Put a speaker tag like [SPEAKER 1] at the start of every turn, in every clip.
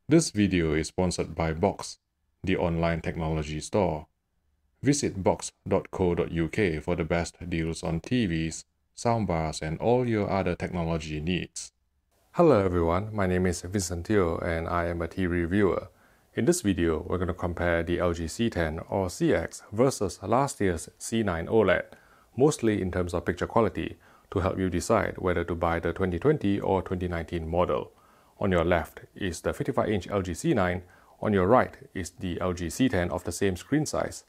[SPEAKER 1] This video is sponsored by Box, the online technology store. Visit box.co.uk for the best deals on TVs, soundbars, and all your other technology needs. Hello everyone, my name is Vincent Teo and I am a TV reviewer. In this video, we're going to compare the LG C10 or CX versus last year's C9 OLED, mostly in terms of picture quality, to help you decide whether to buy the 2020 or 2019 model. On your left is the 55-inch LG C9, on your right is the LG C10 of the same screen size.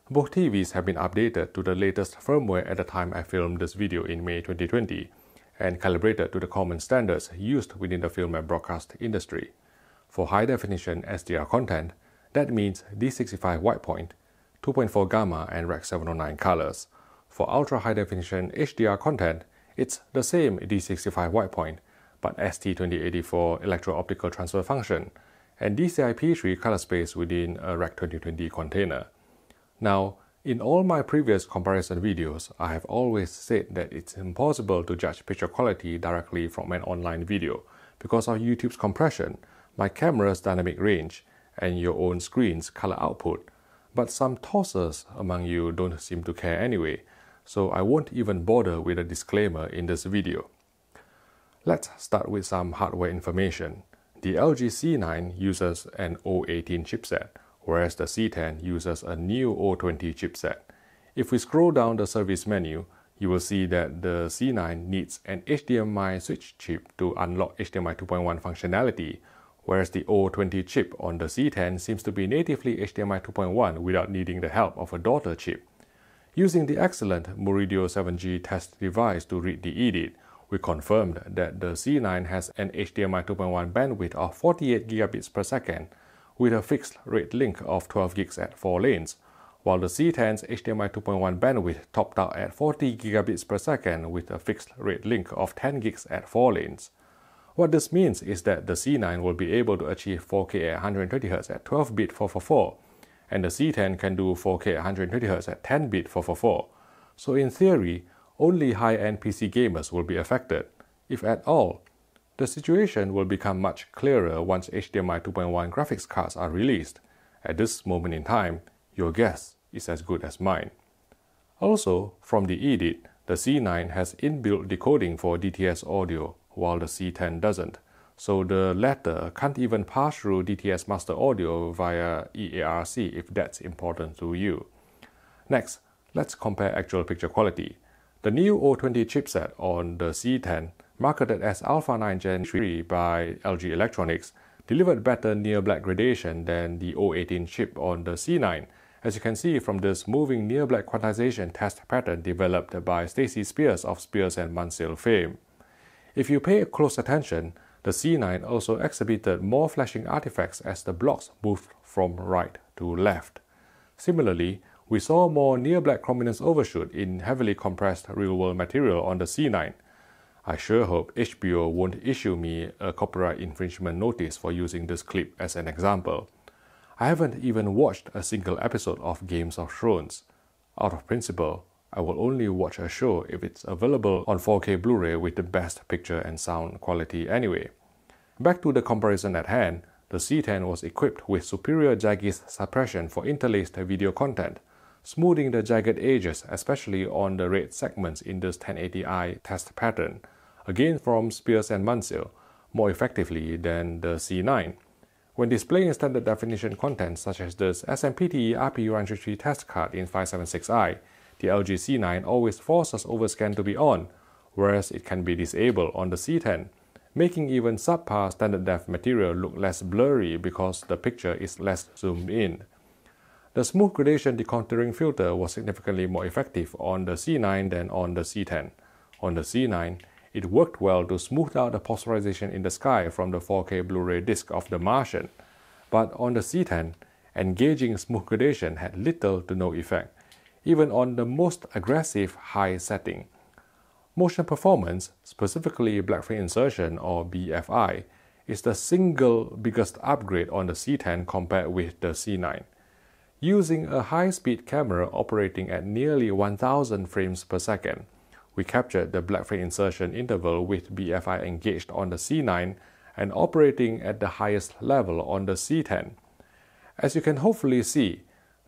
[SPEAKER 1] Both TVs have been updated to the latest firmware at the time I filmed this video in May 2020 and calibrated to the common standards used within the film and broadcast industry. For high-definition SDR content, that means D65 white point, 2.4 gamma and Rec 709 colors. For ultra-high-definition HDR content, it's the same D65 white point, but ST2084 electro-optical transfer function, and DCI-P3 color space within a Rec 2020 container. Now, in all my previous comparison videos, I have always said that it's impossible to judge picture quality directly from an online video because of YouTube's compression, my camera's dynamic range, and your own screen's color output. But some tossers among you don't seem to care anyway, so I won't even bother with a disclaimer in this video. Let's start with some hardware information. The LG C9 uses an O18 chipset, whereas the C10 uses a new O20 chipset. If we scroll down the service menu, you will see that the C9 needs an HDMI switch chip to unlock HDMI 2.1 functionality, whereas the O20 chip on the C10 seems to be natively HDMI 2.1 without needing the help of a daughter chip. Using the excellent Muridio 7G test device to read the EDIT, we confirmed that the C9 has an HDMI 2.1 bandwidth of 48 gigabits per second with a fixed rate link of 12 gigs at 4 lanes, while the C10's HDMI 2.1 bandwidth topped out at 40 gigabits per second with a fixed rate link of 10 gigs at 4 lanes. What this means is that the C9 will be able to achieve 4K at 120Hz at 12-bit 444, and the C10 can do 4K at 120Hz at 10-bit 444. So in theory, only high-end PC gamers will be affected, if at all. The situation will become much clearer once HDMI 2.1 graphics cards are released. At this moment in time, your guess is as good as mine. Also, from the EDIT, the C9 has inbuilt decoding for DTS audio, while the C10 doesn't, so the latter can't even pass through DTS master audio via EARC if that's important to you. Next, let's compare actual picture quality. The new O20 chipset on the C10, marketed as Alpha 9 Gen 3 by LG Electronics, delivered better near-black gradation than the O18 chip on the C9, as you can see from this moving near-black quantization test pattern developed by Stacy Spears of Spears & Mansell fame. If you pay close attention, the C9 also exhibited more flashing artifacts as the blocks moved from right to left. Similarly, we saw more near-black chrominance overshoot in heavily compressed real-world material on the C9. I sure hope HBO won't issue me a copyright infringement notice for using this clip as an example. I haven't even watched a single episode of Games of Thrones. Out of principle, I will only watch a show if it's available on 4K Blu-ray with the best picture and sound quality anyway. Back to the comparison at hand, the C10 was equipped with superior jagged suppression for interlaced video content, smoothing the jagged edges especially on the red segments in this 1080i test pattern, again from Spears & Mansell, more effectively than the C9. When displaying standard definition content such as this SMPTE RP133 test card in 576i, the LG C9 always forces overscan to be on, whereas it can be disabled on the C10, making even subpar standard def material look less blurry because the picture is less zoomed in. The smooth gradation decontouring filter was significantly more effective on the C9 than on the C10. On the C9, it worked well to smooth out the polarization in the sky from the 4K Blu-ray disc of The Martian, but on the C10, engaging smooth gradation had little to no effect, even on the most aggressive high setting. Motion performance, specifically blackframe insertion or BFI, is the single biggest upgrade on the C10 compared with the C9. Using a high-speed camera operating at nearly 1000 frames per second, we captured the blackframe insertion interval with BFI engaged on the C9 and operating at the highest level on the C10. As you can hopefully see,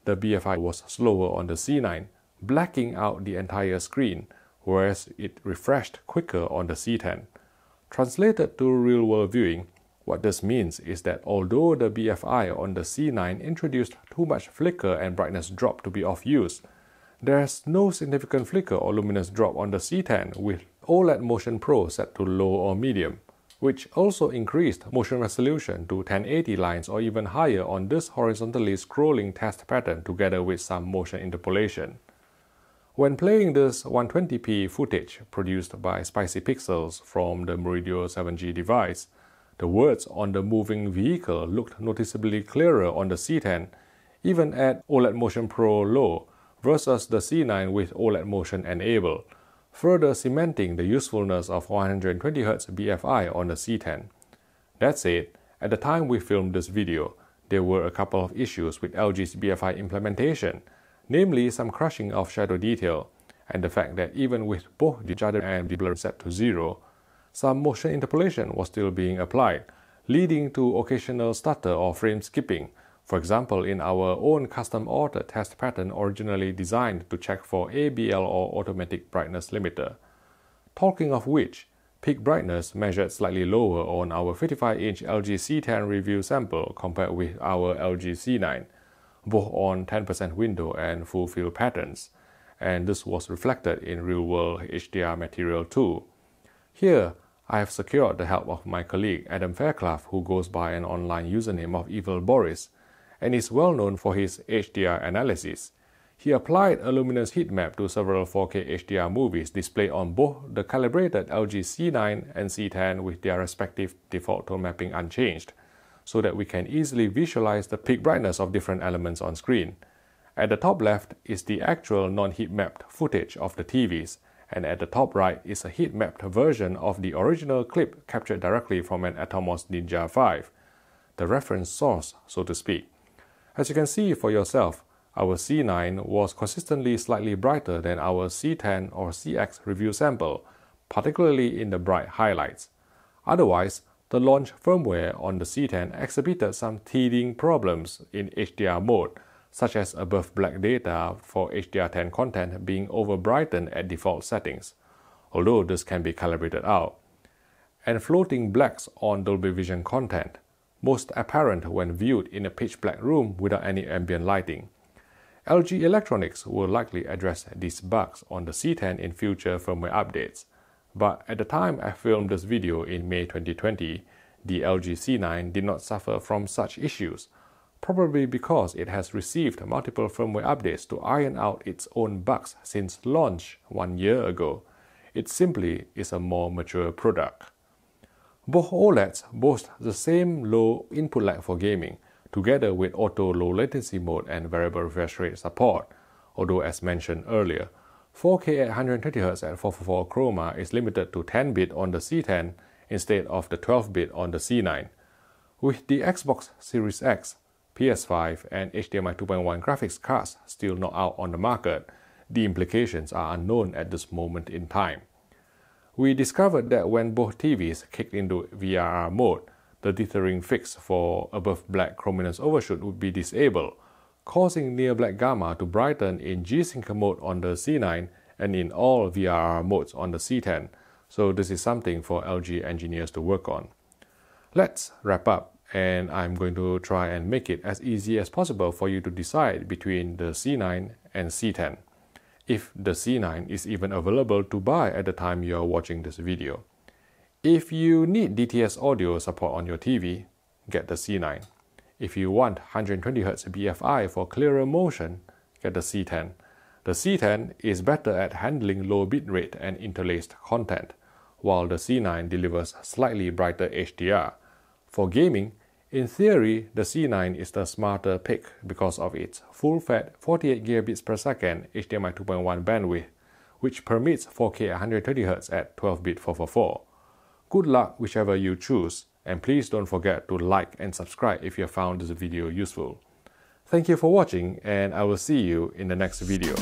[SPEAKER 1] the BFI was slower on the C9, blacking out the entire screen, whereas it refreshed quicker on the C10. Translated to real-world viewing, what this means is that although the BFI on the C9 introduced too much flicker and brightness drop to be of use, there's no significant flicker or luminous drop on the C10 with OLED Motion Pro set to low or medium, which also increased motion resolution to 1080 lines or even higher on this horizontally scrolling test pattern together with some motion interpolation. When playing this 120p footage produced by Spicy Pixels from the Meridio 7G device, the words on the moving vehicle looked noticeably clearer on the C10, even at OLED Motion Pro Low versus the C9 with OLED Motion Enable, further cementing the usefulness of 120Hz BFI on the C10. That said, at the time we filmed this video, there were a couple of issues with LG's BFI implementation, namely some crushing of shadow detail, and the fact that even with both the shadow and the blur set to 0, some motion interpolation was still being applied, leading to occasional stutter or frame skipping, for example in our own custom-authored test pattern originally designed to check for ABL or automatic brightness limiter. Talking of which, peak brightness measured slightly lower on our 55-inch LG C10 review sample compared with our LG C9, both on 10% window and full field patterns, and this was reflected in real-world HDR material too. Here, I have secured the help of my colleague Adam Fairclough, who goes by an online username of Evil Boris, and is well known for his HDR analysis. He applied a luminous heat map to several 4K HDR movies displayed on both the calibrated LG C9 and C10 with their respective default tone mapping unchanged, so that we can easily visualize the peak brightness of different elements on screen. At the top left is the actual non-heat mapped footage of the TVs, and at the top right is a heat mapped version of the original clip captured directly from an Atomos Ninja 5, the reference source, so to speak. As you can see for yourself, our C9 was consistently slightly brighter than our C10 or CX review sample, particularly in the bright highlights. Otherwise, the launch firmware on the C10 exhibited some teething problems in HDR mode, such as above black data for HDR10 content being over-brightened at default settings, although this can be calibrated out, and floating blacks on Dolby Vision content, most apparent when viewed in a pitch-black room without any ambient lighting. LG Electronics will likely address these bugs on the C10 in future firmware updates, but at the time I filmed this video in May 2020, the LG C9 did not suffer from such issues, probably because it has received multiple firmware updates to iron out its own bugs since launch 1 year ago. It simply is a more mature product. Both OLEDs boast the same low input lag for gaming, together with auto low latency mode and variable refresh rate support, although as mentioned earlier, 4K at 120Hz at 444 chroma is limited to 10-bit on the C10 instead of the 12-bit on the C9. With the Xbox Series X, PS5 and HDMI 2.1 graphics cards still not out on the market, the implications are unknown at this moment in time. We discovered that when both TVs kicked into VRR mode, the dithering fix for above black chrominance overshoot would be disabled, causing near black gamma to brighten in G-Sync mode on the C9 and in all VRR modes on the C10, so this is something for LG engineers to work on. Let's wrap up, and I'm going to try and make it as easy as possible for you to decide between the C9 and C10, if the C9 is even available to buy at the time you are watching this video. If you need DTS audio support on your TV, get the C9. If you want 120Hz BFI for clearer motion, get the C10. The C10 is better at handling low bitrate and interlaced content, while the C9 delivers slightly brighter HDR. For gaming, in theory, the C9 is the smarter pick because of its full-fat 48 gigabits per second HDMI 2.1 bandwidth, which permits 4K at 120Hz at 12-bit 444. Good luck whichever you choose, and please don't forget to like and subscribe if you found this video useful. Thank you for watching, and I will see you in the next video.